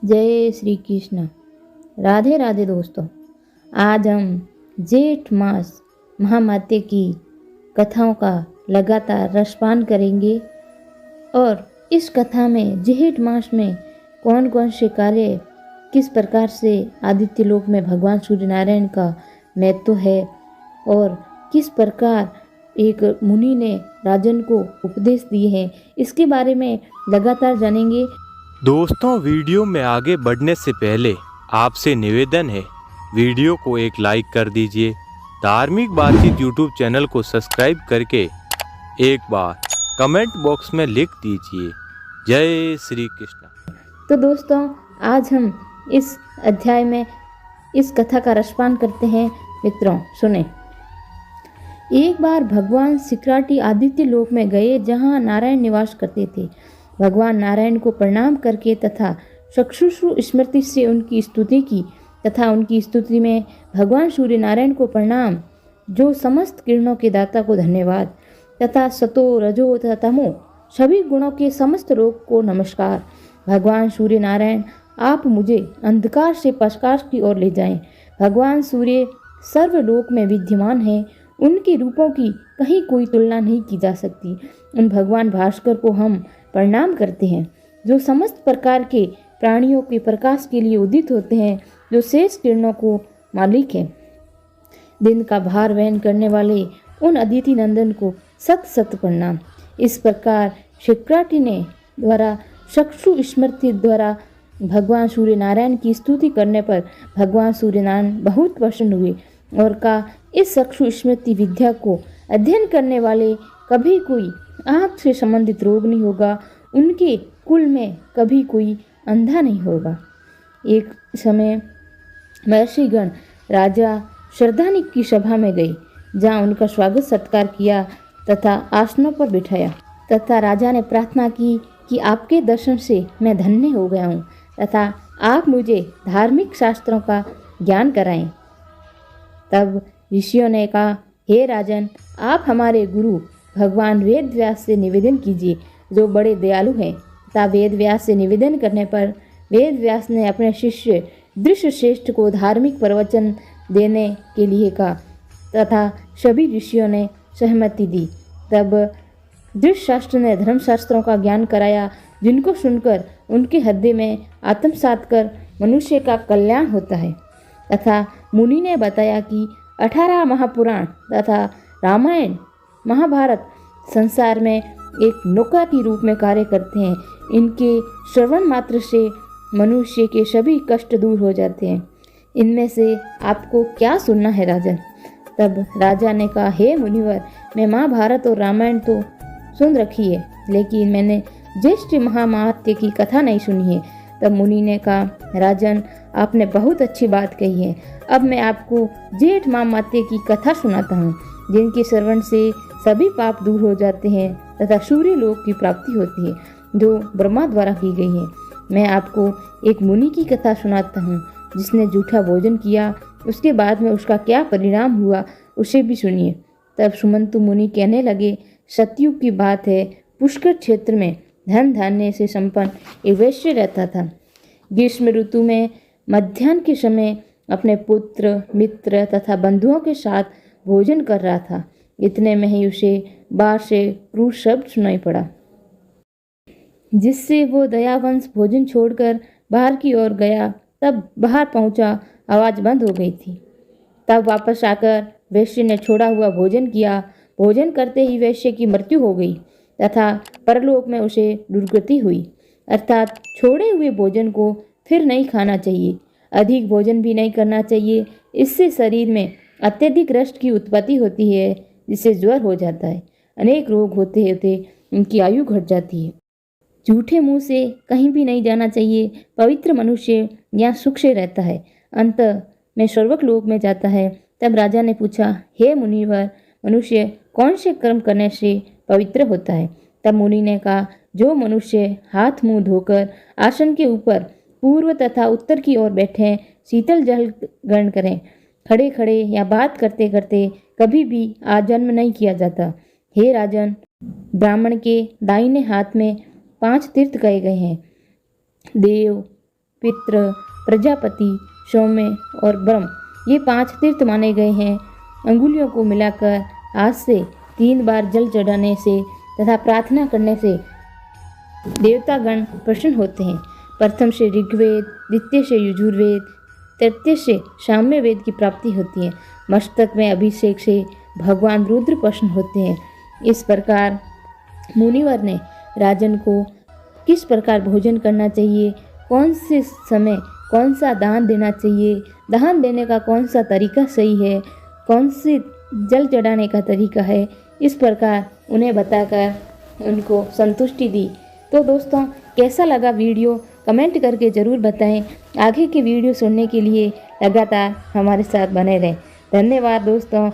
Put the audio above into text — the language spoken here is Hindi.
जय श्री कृष्ण। राधे राधे दोस्तों। आज हम जेठ मास महामात्य की कथाओं का लगातार रसपान करेंगे और इस कथा में जेठ मास में कौन कौन से कार्य किस प्रकार से आदित्य लोक में भगवान सूर्य नारायण का महत्व है और किस प्रकार एक मुनि ने राजन को उपदेश दिए हैं, इसके बारे में लगातार जानेंगे। दोस्तों, वीडियो में आगे बढ़ने से पहले आपसे निवेदन है, वीडियो को एक लाइक कर दीजिए। धार्मिक बातचीत यूट्यूब चैनल को सब्सक्राइब करके एक बार कमेंट बॉक्स में लिख दीजिए जय श्री कृष्ण। तो दोस्तों, आज हम इस अध्याय में इस कथा का रसपान करते हैं। मित्रों सुने। एक बार भगवान सिक्राटी आदित्य लोक में गए जहाँ नारायण निवास करते थे। भगवान नारायण को प्रणाम करके तथा चक्षुषु स्मृति से उनकी स्तुति की तथा उनकी स्तुति में भगवान सूर्य नारायण को प्रणाम, जो समस्त किरणों के दाता को धन्यवाद, तथा सतो रजो तथा तमो सभी गुणों के समस्त लोक को नमस्कार। भगवान सूर्य नारायण, आप मुझे अंधकार से प्रकाश की ओर ले जाएं। भगवान सूर्य सर्वलोक में विद्यमान है, उनके रूपों की कहीं कोई तुलना नहीं की जा सकती। उन भगवान भास्कर को हम प्रणाम करते हैं, जो समस्त प्रकार के प्राणियों के प्रकाश के लिए उदित होते हैं, जो शेष किरणों को मालिक है। दिन का भार वहन करने वाले उन अदिति नंदन को सत सत प्रणाम। इस प्रकार शिक्राटी ने द्वारा चक्षु स्मृति द्वारा भगवान सूर्य नारायण की स्तुति करने पर भगवान सूर्य नारायण बहुत प्रसन्न हुए और कहा, इस चक्षु स्मृति विद्या को अध्ययन करने वाले कभी कोई आँख से संबंधित रोग नहीं होगा, उनके कुल में कभी कोई अंधा नहीं होगा। एक समय महर्षिगण राजा श्रद्धानिक की सभा में गए, जहाँ उनका स्वागत सत्कार किया तथा आसनों पर बिठाया तथा राजा ने प्रार्थना की कि आपके दर्शन से मैं धन्य हो गया हूँ तथा आप मुझे धार्मिक शास्त्रों का ज्ञान कराएं। तब ऋषियों ने कहा, हे राजन, आप हमारे गुरु भगवान वेद व्यास से निवेदन कीजिए, जो बड़े दयालु हैं। तथा वेद व्यास से निवेदन करने पर वेद व्यास ने अपने शिष्य दृष्टश्रेष्ठ को धार्मिक प्रवचन देने के लिए कहा तथा सभी ऋषियों ने सहमति दी। तब धृतराष्ट्र ने धर्मशास्त्रों का ज्ञान कराया, जिनको सुनकर उनके हृदय में आत्मसात कर मनुष्य का कल्याण होता है। तथा मुनि ने बताया कि 18 महापुराण तथा रामायण महाभारत संसार में एक नौका के रूप में कार्य करते हैं। इनके श्रवण मात्र से मनुष्य के सभी कष्ट दूर हो जाते हैं। इनमें से आपको क्या सुनना है राजन? तब राजा ने कहा, हे मुनिवर, मैं महाभारत और रामायण तो सुन रखी है, लेकिन मैंने ज्येष्ठ महामात्य की कथा नहीं सुनी है। तब मुनि ने कहा, राजन, आपने बहुत अच्छी बात कही है। अब मैं आपको जेठ महामात्य की कथा सुनाता हूँ, जिनके श्रवण से सभी पाप दूर हो जाते हैं तथा सूर्य लोक की प्राप्ति होती है, जो ब्रह्मा द्वारा की गई है। मैं आपको एक मुनि की कथा सुनाता हूँ, जिसने जूठा भोजन किया, उसके बाद में उसका क्या परिणाम हुआ, उसे भी सुनिए। तब सुमंतु मुनि कहने लगे, सतयुग की बात है, पुष्कर क्षेत्र में धन धान्य से संपन्न एक वैश्य रहता था। ग्रीष्म ऋतु में मध्याह्न के समय अपने पुत्र मित्र तथा बंधुओं के साथ भोजन कर रहा था। इतने में ही उसे बाहर से क्रूर शब्द सुनाई पड़ा, जिससे वो दयावंश भोजन छोड़कर बाहर की ओर गया। तब बाहर पहुंचा, आवाज़ बंद हो गई थी। तब वापस आकर वैश्य ने छोड़ा हुआ भोजन किया। भोजन करते ही वैश्य की मृत्यु हो गई तथा परलोक में उसे दुर्गति हुई। अर्थात छोड़े हुए भोजन को फिर नहीं खाना चाहिए, अधिक भोजन भी नहीं करना चाहिए। इससे शरीर में अत्यधिक रक्त की उत्पत्ति होती है, जिससे ज्वर हो जाता है। अनेक रोग होते होते उनकी आयु घट जाती है। झूठे मुंह से कहीं भी नहीं जाना चाहिए। पवित्र मनुष्य यहाँ सुख से रहता है, अंत में स्वर्ग लोक में जाता है। तब राजा ने पूछा, हे मुनिवर, मनुष्य कौन से कर्म करने से पवित्र होता है? तब मुनि ने कहा, जो मनुष्य हाथ मुंह धोकर आसन के ऊपर पूर्व तथा उत्तर की ओर बैठे, शीतल जल ग्रहण करें, खड़े खड़े या बात करते करते कभी भी आजन्म नहीं किया जाता। हे राजन, ब्राह्मण के दाहिने हाथ में 5 तीर्थ कहे गए हैं, देव, पितृ, प्रजापति, सौम्य और ब्रह्म, ये 5 तीर्थ माने गए हैं। अंगुलियों को मिलाकर आज से 3 बार जल चढ़ाने से तथा प्रार्थना करने से देवतागण प्रसन्न होते हैं। प्रथम से ऋग्वेद, द्वितीय से यजुर्वेद, तृतीय से साम्यवेद की प्राप्ति होती है। मस्तक में अभिषेक से भगवान रुद्र प्रसन्न होते हैं। इस प्रकार मुनिवर ने राजन को किस प्रकार भोजन करना चाहिए, कौन से समय कौन सा दान देना चाहिए, दान देने का कौन सा तरीका सही है, कौन से जल चढ़ाने का तरीका है, इस प्रकार उन्हें बताकर उनको संतुष्टि दी। तो दोस्तों, कैसा लगा वीडियो कमेंट करके ज़रूर बताएं। आगे की वीडियो सुनने के लिए लगातार हमारे साथ बने रहें। धन्यवाद दोस्तों।